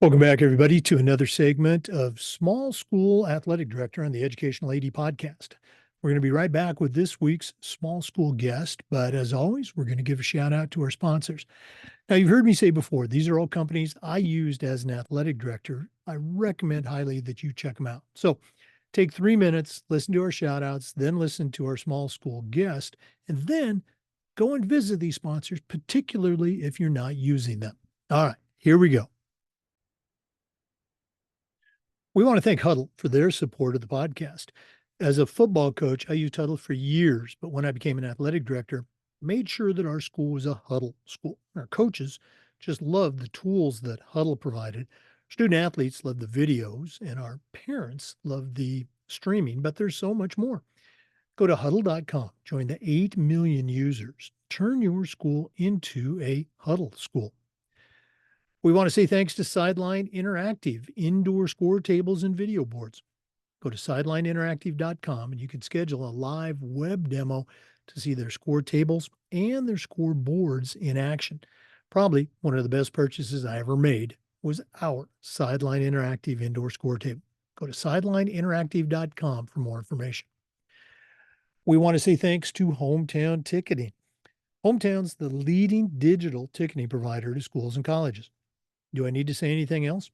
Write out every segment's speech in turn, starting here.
Welcome back, everybody, to another segment of Small School Athletic Director on the Educational AD Podcast. We're going to be right back with this week's small school guest, but as always, we're going to give a shout out to our sponsors. Now, you've heard me say before, these are all companies I used as an athletic director. I recommend highly that you check them out. So take 3 minutes, listen to our shout outs, then listen to our small school guest, and then go and visit these sponsors, particularly if you're not using them. All right, here we go. We want to thank Huddle for their support of the podcast. As a football coach, I used Huddle for years, but when I became an athletic director, made sure that our school was a Huddle school. Our coaches just loved the tools that Huddle provided. Student athletes loved the videos, and our parents loved the streaming, but there's so much more. Go to huddle.com, join the 8 million users, turn your school into a Huddle school. We want to say thanks to Sideline Interactive, indoor score tables and video boards. Go to sidelineinteractive.com and you can schedule a live web demo to see their score tables and their score boards in action. Probably one of the best purchases I ever made was our Sideline Interactive indoor score table. Go to sidelineinteractive.com for more information. We want to say thanks to Hometown Ticketing. Hometown's the leading digital ticketing provider to schools and colleges. Do I need to say anything else?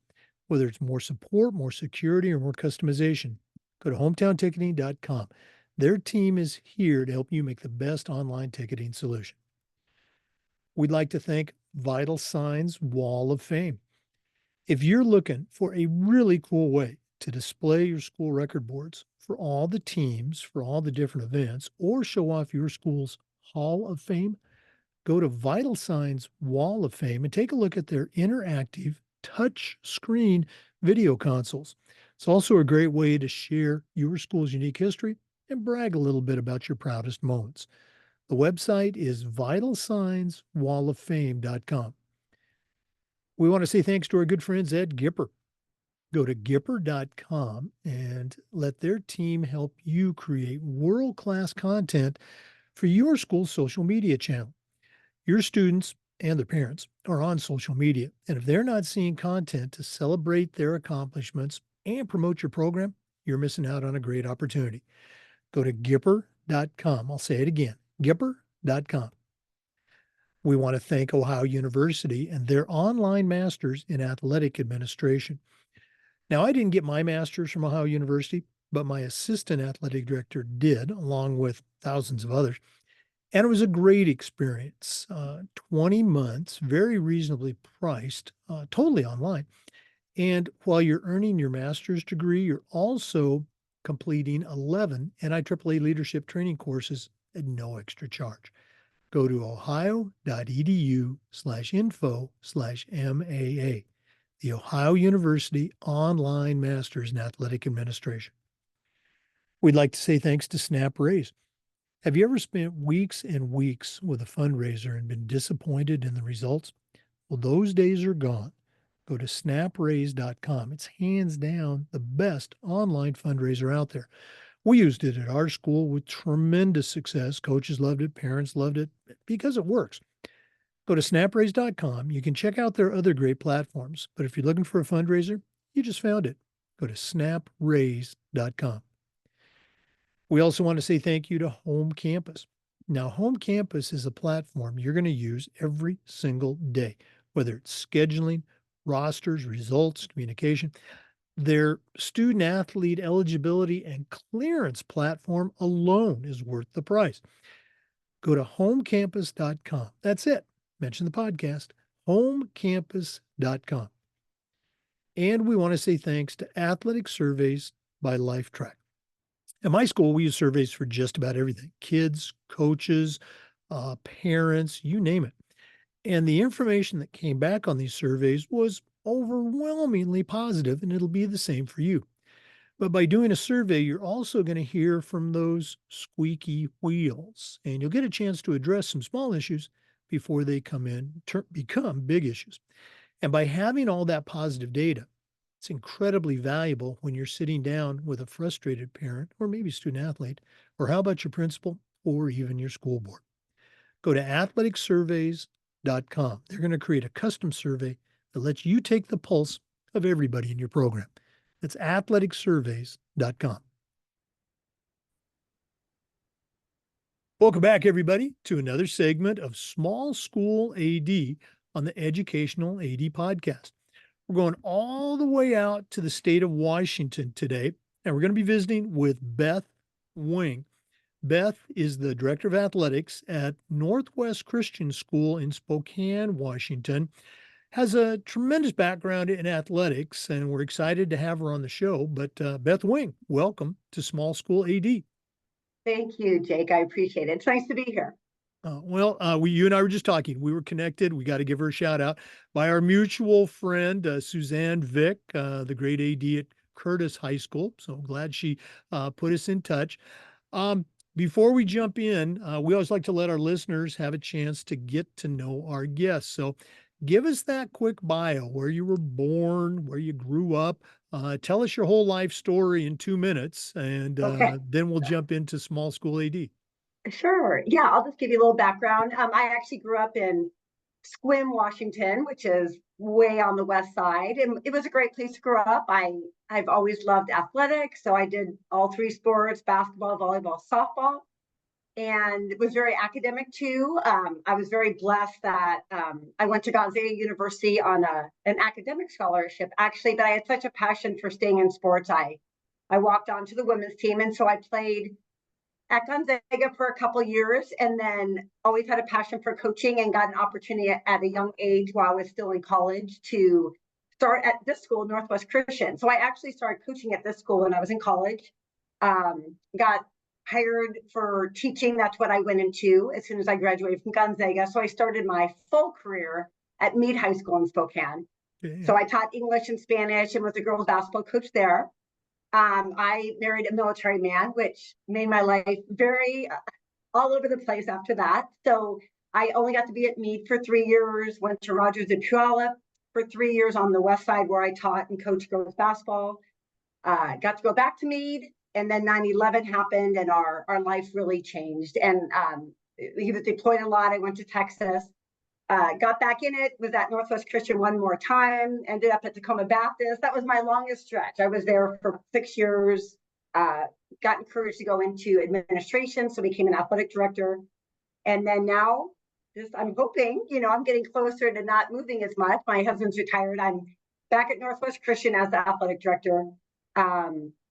Whether it's more support, more security, or more customization, go to hometownticketing.com. Their team is here to help you make the best online ticketing solution. We'd like to thank Vital Signs Wall of Fame. If you're looking for a really cool way to display your school record boards for all the teams, for all the different events, or show off your school's Hall of Fame, go to Vital Signs Wall of Fame and take a look at their interactive touch screen video consoles. It's also a great way to share your school's unique history and brag a little bit about your proudest moments. The website is vitalsignswalloffame.com. We want to say thanks to our good friends at Gipper. Go to gipper.com and let their team help you create world-class content for your school's social media channel. Your students and their parents are on social media, and if they're not seeing content to celebrate their accomplishments and promote your program, you're missing out on a great opportunity. Go to gipper.com. I'll say it again, gipper.com. We want to thank Ohio University and their online masters in athletic administration. Now, I didn't get my master's from Ohio University, but my assistant athletic director did, along with thousands of others. And it was a great experience. 20 months, very reasonably priced, totally online. And while you're earning your master's degree, you're also completing 11 NIAAA leadership training courses at no extra charge. Go to ohio.edu/info/MAA, the Ohio University Online Masters in Athletic Administration. We'd like to say thanks to Snap Raise. Have you ever spent weeks and weeks with a fundraiser and been disappointed in the results? Well, those days are gone. Go to snapraise.com. It's hands down the best online fundraiser out there. We used it at our school with tremendous success. Coaches loved it, parents loved it because it works. Go to snapraise.com. You can check out their other great platforms, but if you're looking for a fundraiser, you just found it. Go to snapraise.com. We also want to say thank you to Home Campus. Now, Home Campus is a platform you're going to use every single day, whether it's scheduling, rosters, results, communication. Their student athlete eligibility and clearance platform alone is worth the price. Go to homecampus.com. That's it. Mention the podcast, homecampus.com. And we want to say thanks to Athletic Surveys by LifeTrack. At my school, we use surveys for just about everything, kids, coaches, parents, you name it. And the information that came back on these surveys was overwhelmingly positive, and it'll be the same for you. But by doing a survey, you're also going to hear from those squeaky wheels, and you'll get a chance to address some small issues before they become big issues. And by having all that positive data, it's incredibly valuable when you're sitting down with a frustrated parent or maybe student athlete, or how about your principal or even your school board? Go to athleticsurveys.com. They're going to create a custom survey that lets you take the pulse of everybody in your program. That's athleticsurveys.com. Welcome back, everybody, to another segment of Small School AD on the Educational AD Podcast. We're going all the way out to the state of Washington today, and we're going to be visiting with Beth Wing. Beth is the director of athletics at Northwest Christian School in Spokane, Washington. Has a tremendous background in athletics, and we're excited to have her on the show. But Beth Wing, welcome to Small School AD. Thank you, Jake. I appreciate it. It's nice to be here. You and I were just talking. We were connected. We got to give her a shout out by our mutual friend, Suzanne Vick, the great AD at Curtis High School. So glad she put us in touch. Before we jump in, we always like to let our listeners have a chance to get to know our guests. So give us that quick bio, where you were born, where you grew up. Tell us your whole life story in 2 minutes, and Okay. then we'll jump into Small School AD. Sure. Yeah, I'll just give you a little background. I actually grew up in Sequim, Washington, which is way on the west side, and it was a great place to grow up. I've always loved athletics, so I did all three sports: basketball, volleyball, softball, and it was very academic too. I was very blessed that I went to Gonzaga University on an academic scholarship, actually, but I had such a passion for staying in sports. I walked on to the women's team, and so I played at Gonzaga for a couple of years, and then always had a passion for coaching and got an opportunity at a young age while I was still in college to start at this school, Northwest Christian. So I actually started coaching at this school when I was in college. Got hired for teaching. That's what I went into as soon as I graduated from Gonzaga. So I started my full career at Meade High School in Spokane. Yeah. So I taught English and Spanish and was a girls basketball coach there. I married a military man, which made my life very all over the place after that. So I only got to be at Meade for 3 years, went to Rogers and Puyallup for 3 years on the west side where I taught and coached girls basketball. Got to go back to Meade, and then 9/11 happened and our life really changed. And he was deployed a lot. I went to Texas. Got back in it, was at Northwest Christian one more time, ended up at Tacoma Baptist. That was my longest stretch. I was there for 6 years, got encouraged to go into administration, so became an athletic director. And then now, I'm hoping, I'm getting closer to not moving as much. My husband's retired. I'm back at Northwest Christian as the athletic director.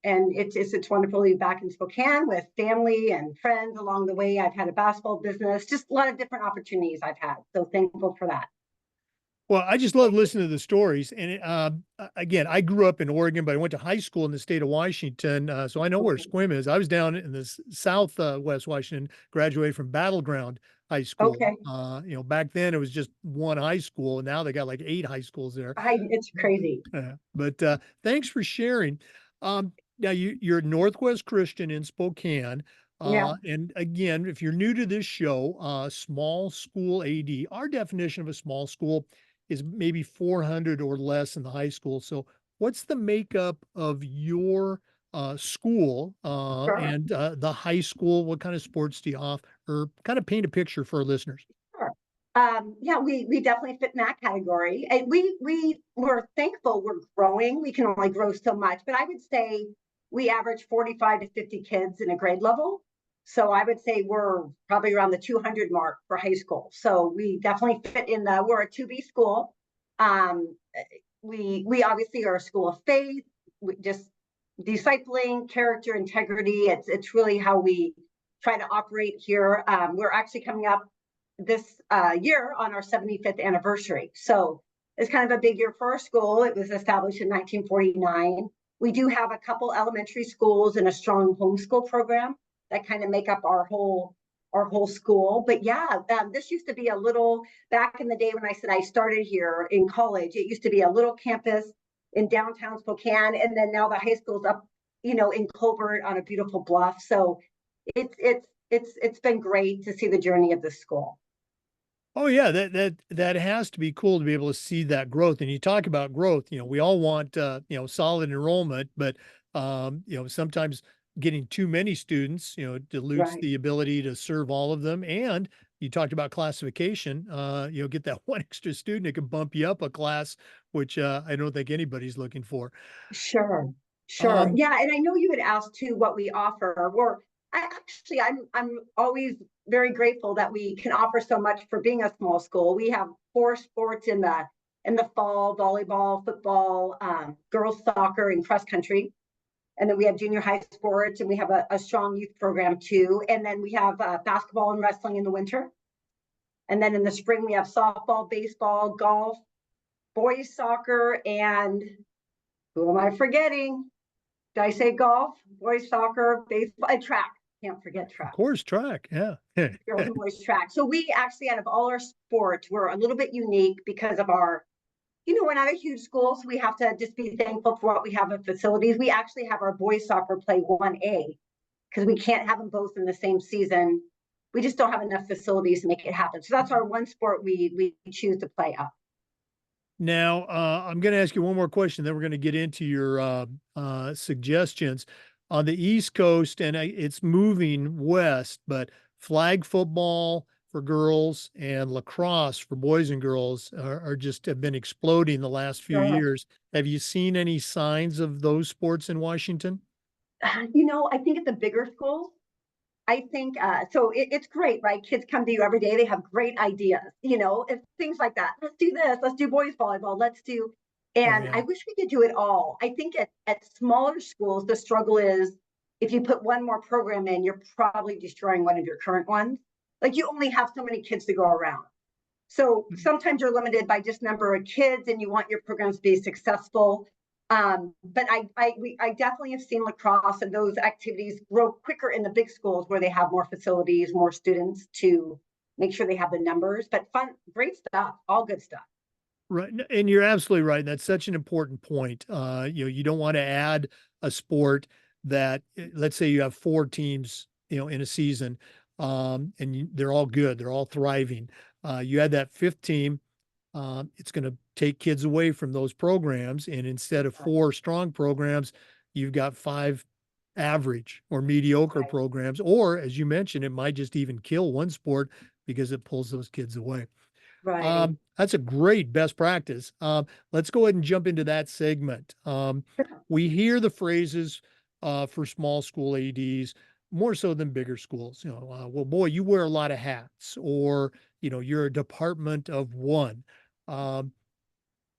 And it's wonderful to be back in Spokane with family and friends along the way. I've had a basketball business, just a lot of different opportunities I've had. So thankful for that. Well, I just love listening to the stories. And again, I grew up in Oregon, but I went to high school in the state of Washington. So I know where Sequim is. I was down in the southwest Washington, graduated from Battleground High School. Okay. Back then it was just one high school, and now they got like 8 high schools there. It's crazy. But thanks for sharing. Now you're at Northwest Christian in Spokane. Yeah. And again, if you're new to this show, Small School AD, our definition of a small school is maybe 400 or less in the high school. So what's the makeup of your school Sure. and the high school? What kind of sports do you offer? Or kind of paint a picture for our listeners. Sure. Yeah, we definitely fit in that category. And we're thankful we're growing. We can only grow so much, but I would say we average 45 to 50 kids in a grade level. So I would say we're probably around the 200 mark for high school. So we definitely fit in we're a 2B school. We obviously are a school of faith. We just discipling, character, integrity. It's really how we try to operate here. We're actually coming up this year on our 75th anniversary. So it's kind of a big year for our school. It was established in 1949. We do have a couple elementary schools and a strong homeschool program that kind of make up our whole school. But yeah, this used to be a little, back in the day when I said I started here in college, it used to be a little campus in downtown Spokane, and then now the high school's up, in Colbert on a beautiful bluff. So it's been great to see the journey of this school. Oh yeah, that has to be cool to be able to see that growth. And you talk about growth, we all want solid enrollment, but sometimes getting too many students, dilutes Right. the ability to serve all of them. And you talked about classification, get that one extra student, it can bump you up a class, which, I don't think anybody's looking for. Sure, sure. Um, Yeah, and I know you had asked too what we offer. Or I'm always very grateful that we can offer so much for being a small school. We have four sports in the fall: volleyball, football, girls soccer, and cross country. And then we have junior high sports, and we have a strong youth program too. And then we have basketball and wrestling in the winter. And then in the spring we have softball, baseball, golf, boys soccer, and who am I forgetting? Did I say golf, boys soccer, baseball, and track? Can't forget of track. course, track, yeah. Girls and boys track. So we actually, out of all our sports, we're a little bit unique because of our, we're not a huge school, so we have to just be thankful for what we have in facilities. We actually have our boys soccer play 1A because we can't have them both in the same season. We just don't have enough facilities to make it happen. So that's our one sport we choose to play up. Now, I'm going to ask you one more question, then we're going to get into your suggestions. On the East Coast, and it's moving west, but flag football for girls and lacrosse for boys and girls are just have been exploding the last few Sure. years. Have you seen any signs of those sports in Washington? I think at the bigger schools, I think so. It's great, right? Kids come to you every day. They have great ideas, and things like that. Let's do this. Let's do boys volleyball. Let's do. Oh, And I yeah. wish we could do it all. I think at smaller schools, the struggle is if you put one more program in, you're probably destroying one of your current ones. Like you only have so many kids to go around. So sometimes you're limited by just number of kids, and you want your programs to be successful. But I definitely have seen lacrosse and those activities grow quicker in the big schools where they have more facilities, more students to make sure they have the numbers. But fun, great stuff, all good stuff. Right, and you're absolutely right. That's such an important point. You don't want to add a sport that, let's say you have four teams, in a season, and they're all good, they're all thriving. You add that fifth team, it's going to take kids away from those programs, and instead of four strong programs, you've got five average or mediocre Right, programs. Or, as you mentioned, it might just even kill one sport because it pulls those kids away. right. That's a great best practice. Let's go ahead and jump into that segment. We hear the phrases for small school ADs more so than bigger schools. Well, boy, you wear a lot of hats, or you're a department of one. Um,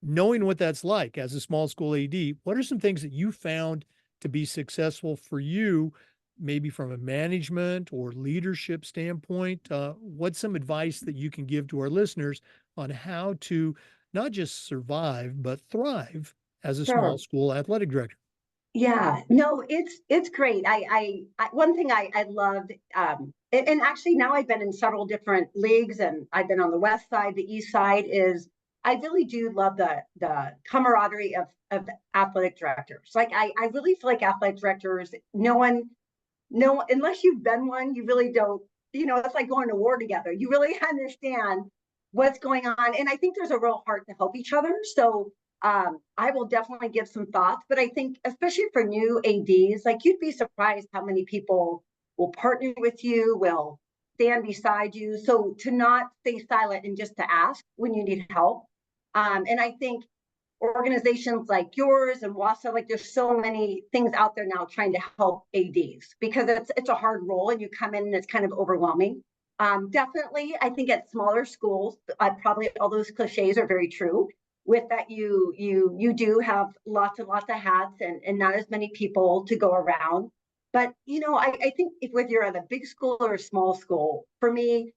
Knowing what that's like as a small school AD, what are some things that you found to be successful for you, maybe from a management or leadership standpoint? What's some advice that you can give to our listeners on how to not just survive, but thrive as a small Sure. school athletic director? Yeah, no, it's great. One thing I loved, and actually now I've been in several different leagues, and I've been on the west side, the east side. Is I really do love the camaraderie of athletic directors. Like I really feel like athletic directors, no, unless you've been one, you really don't. It's like going to war together. You really understand what's going on, and I think there's a real heart to help each other. So I will definitely give some thoughts, but I think especially for new ADs, like you'd be surprised how many people will partner with you, will stand beside you. So to not stay silent and just to ask when you need help. And I think organizations like yours and WASA, like there's so many things out there now trying to help ADs because it's a hard role and you come in and it's kind of overwhelming. Definitely, I think at smaller schools, probably all those cliches are very true. With that, you do have lots and lots of hats and not as many people to go around. But I think if whether you're at a big school or a small school, for me,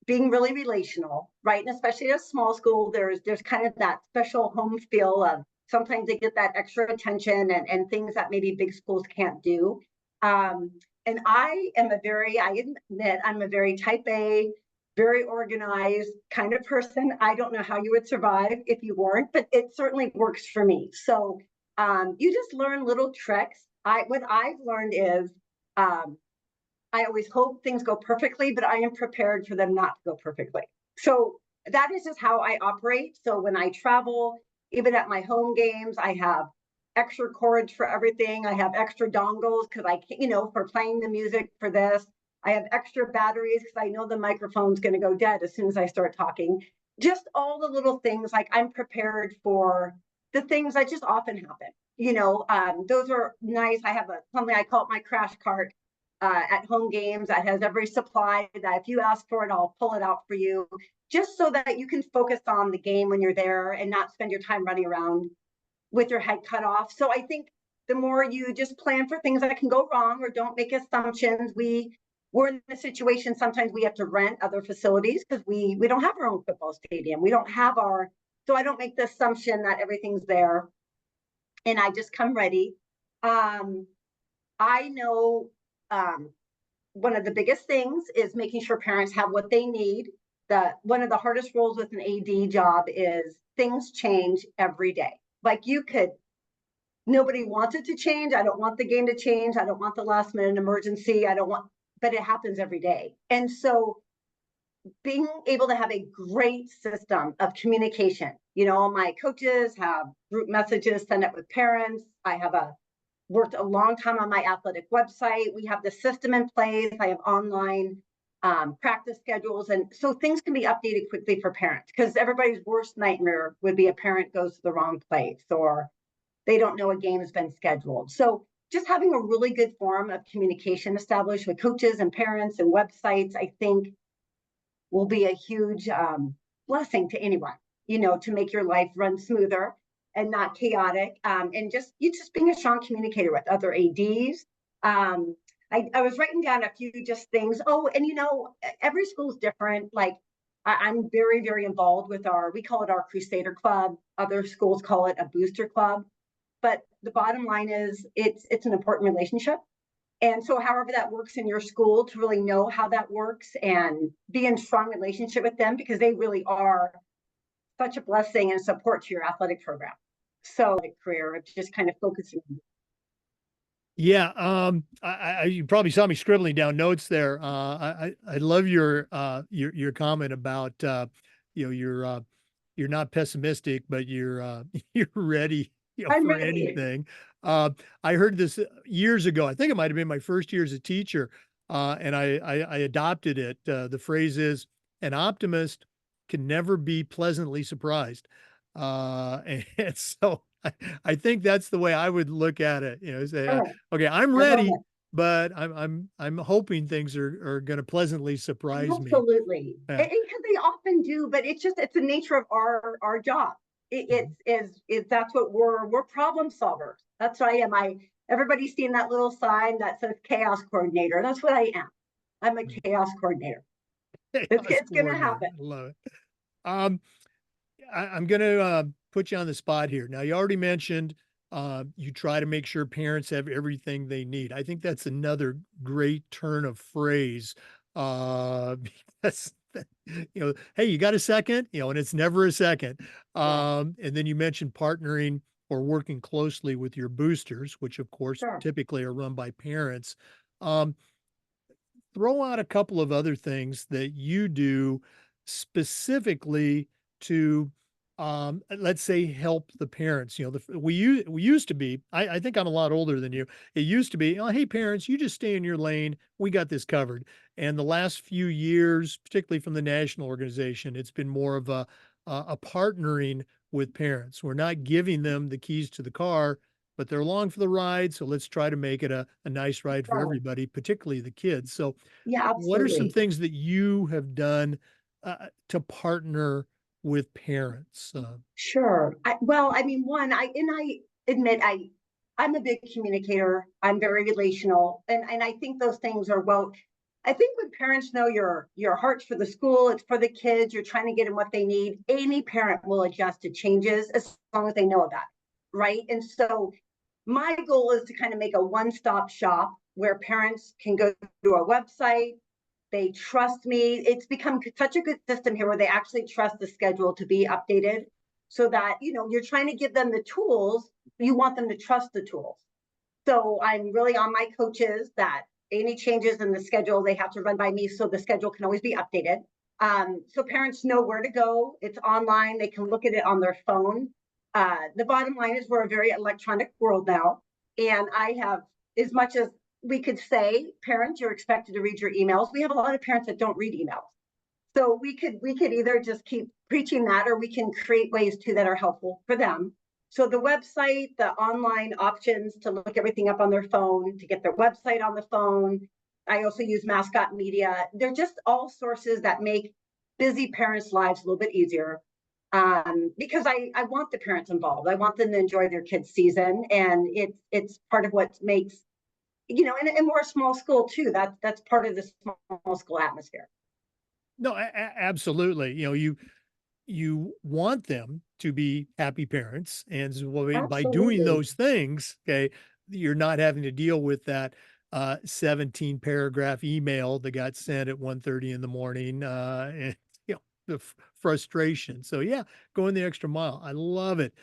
being really relational, right? And especially at a small school, there's kind of that special home feel of sometimes they get that extra attention and things that maybe big schools can't do. Um, and I admit, I'm a very type A, very organized kind of person. I don't know how you would survive if you weren't, but it certainly works for me. So you just learn little tricks. What I've learned is um, I always hope things go perfectly, but I am prepared for them not to go perfectly. So that is just how I operate. So when I travel, even at my home games, I have extra cords for everything. I have extra dongles because I can't, for playing the music for this. I have extra batteries because I know the microphone's going to go dead as soon as I start talking. Just all the little things, like I'm prepared for the things that just often happen. Those are nice. I have something I call it my crash cart at home games that has every supply that if you ask for it, I'll pull it out for you, just so that you can focus on the game when you're there and not spend your time running around with your head cut off. So I think the more you just plan for things that can go wrong or don't make assumptions, we're in a situation sometimes we have to rent other facilities because we don't have our own football stadium. We don't have so I don't make the assumption that everything's there and I just come ready. I know one of the biggest things is making sure parents have what they need. One of the hardest roles with an AD job is things change every day. Like nobody wants it to change. I don't want the game to change. I don't want the last minute emergency. But it happens every day. And so being able to have a great system of communication, my coaches have group messages sent out with parents. I have worked a long time on my athletic website. We have the system in place. I have online practice schedules. And so things can be updated quickly for parents, because everybody's worst nightmare would be a parent goes to the wrong place or they don't know a game has been scheduled. So just having a really good form of communication established with coaches and parents and websites, I think will be a huge blessing to anyone, to make your life run smoother and not chaotic. And just being a strong communicator with other ADs. I was writing down a few just things. Oh, and every school is different. Like I'm very, very involved with we call it our Crusader Club. Other schools call it a Booster Club. But the bottom line is it's an important relationship. And so however that works in your school, to really know how that works and be in strong relationship with them, because they really are such a blessing and support to your athletic program. So career of just kind of focusing. Yeah, you probably saw me scribbling down notes there. I love your comment about you're not pessimistic, but you're you're ready, I'm for ready. anything. I heard this years ago. I think it might have been my first year as a teacher, and I adopted it. The phrase is, "An optimist can never be pleasantly surprised," and so I think that's the way I would look at it. Say, Sure. okay, I'm I love ready, it. but I'm hoping things are going to pleasantly surprise me. Absolutely. Yeah. And because they often do, but it's the nature of our job. Mhm. That's what we're problem solvers. That's what I am. Everybody's seen that little sign that says chaos coordinator. That's what I am. I'm a chaos coordinator. Chaos It's gonna coordinator. happen. I love it. Um, I'm going to put you on the spot here. Now, you already mentioned you try to make sure parents have everything they need. I think that's another great turn of phrase, because hey, you got a second, and it's never a second. Yeah, And then you mentioned partnering or working closely with your boosters, which of course sure. typically are run by parents. Um, Throw out a couple of other things that you do specifically to let's say help the parents. We used to be, I think I'm a lot older than you. It used to be, oh, hey parents, you just stay in your lane, we got this covered. And the last few years, particularly from the national organization, it's been more of a partnering with parents. We're not giving them the keys to the car, but they're along for the ride. So let's try to make it a nice ride for Sure. everybody, particularly the kids. So, Yeah, what are some absolutely. things that you have done to partner with parents? Sure. I admit I'm a big communicator. I'm very relational, and I think those things are well. I think when parents know your heart's for the school, it's for the kids. You're trying to get them what they need. Any parent will adjust to changes as long as they know about it, right? And so my goal is to kind of make a one-stop shop where parents can go to our website. They trust me. It's become such a good system here where they actually trust the schedule to be updated, so that you're trying to give them the tools. You want them to trust the tools. So I'm really on my coaches that any changes in the schedule, they have to run by me so the schedule can always be updated. So parents know where to go. It's online. They can look at it on their phone. The bottom line is we're a very electronic world now. And I have, as much as we could say, parents, you're expected to read your emails. We have a lot of parents that don't read emails. So we could either just keep preaching that, or we can create ways too that are helpful for them. So the website, the online options to look everything up on their phone, to get their website on the phone. I also use Mascot Media. They're just all sources that make busy parents' lives a little bit easier. Because I want the parents involved. I want them to enjoy their kids' season, and it's part of what makes, and we're a small school too. That's part of the small school atmosphere. No, absolutely. You want them to be happy parents. And so by doing Absolutely. those things, okay, you're not having to deal with that 17 paragraph email that got sent at 1:30 in the morning, and the frustration. So yeah, going the extra mile. I love it.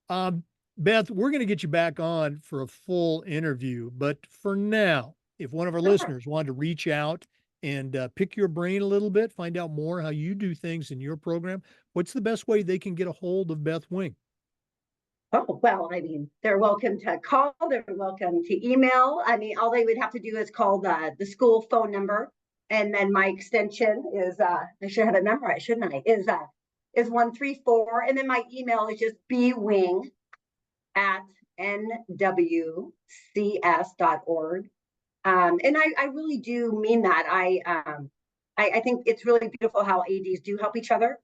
Um, Beth, we're going to get you back on for a full interview, but for now, if one of our Sure. listeners wanted to reach out and pick your brain a little bit, find out more how you do things in your program, what's the best way they can get a hold of Beth Wing? Oh, well, I mean, they're welcome to call, they're welcome to email. I mean, all they would have to do is call the school phone number. And then my extension is, I should have it memorized, shouldn't I? Is 134. And then my email is just bwing at nwcs.org. And I really do mean that. I think it's really beautiful how ADs do help each other.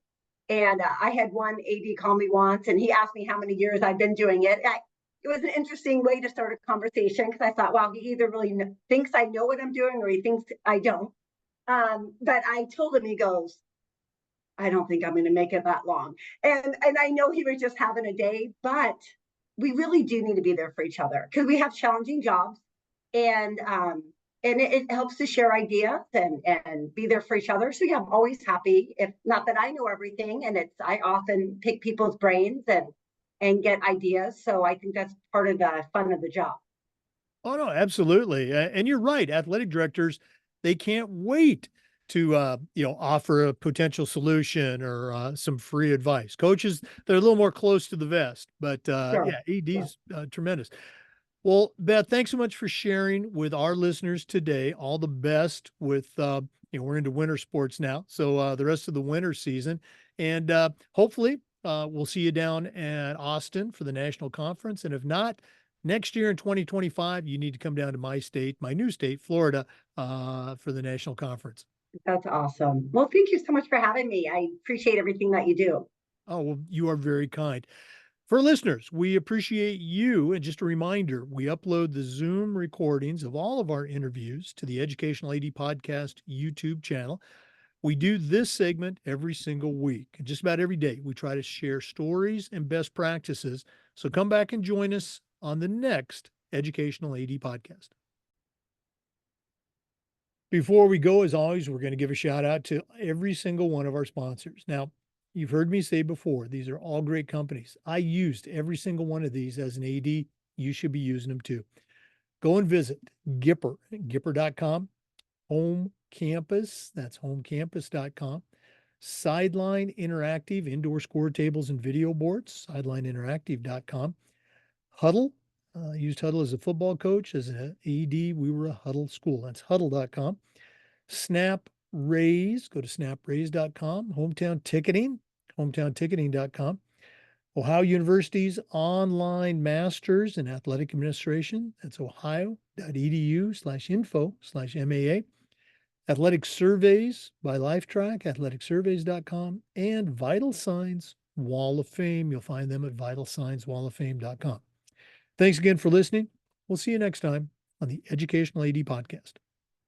And I had one AD call me once, and he asked me how many years I've been doing it. It was an interesting way to start a conversation, because I thought, wow, he either really thinks I know what I'm doing, or he thinks I don't. But I told him, he goes, I don't think I'm going to make it that long. And I know he was just having a day, but we really do need to be there for each other, because we have challenging jobs, and it helps to share ideas and be there for each other. So yeah, I'm always happy. If not that I know everything, and I often pick people's brains and get ideas. So I think that's part of the fun of the job. Oh no, absolutely. And you're right. Athletic directors, they can't wait to offer a potential solution or some free advice. Coaches, they're a little more close to the vest, but Sure. yeah, Yeah. AD's tremendous. Well, Beth, thanks so much for sharing with our listeners today. All the best with, we're into winter sports now. So the rest of the winter season. And hopefully we'll see you down at Austin for the national conference. And if not, next year in 2025, you need to come down to my state, my new state, Florida, for the national conference. That's awesome. Well, thank you so much for having me. I appreciate everything that you do. Oh, well, you are very kind. For listeners, we appreciate you. And just a reminder, we upload the Zoom recordings of all of our interviews to the Educational AD Podcast YouTube channel. We do this segment every single week, and just about every day. We try to share stories and best practices. So come back and join us on the next Educational AD Podcast. Before we go, as always, we're going to give a shout out to every single one of our sponsors. Now, you've heard me say before, these are all great companies. I used every single one of these as an AD. You should be using them too. Go and visit Gipper.com, Home Campus, that's homecampus.com, Sideline Interactive, indoor score tables and video boards, sidelineinteractive.com, Huddle, used Huddle as a football coach. As an AD, we were a Huddle school. That's huddle.com. Snap Raise, go to snapraise.com. Hometown Ticketing, hometownticketing.com. Ohio University's online masters in athletic administration. That's ohio.edu/info/MAA. Athletic surveys by LifeTrack, athleticsurveys.com, and Vital Signs Wall of Fame. You'll find them at vitalsignswalloffame.com. Thanks again for listening. We'll see you next time on the Educational AD Podcast.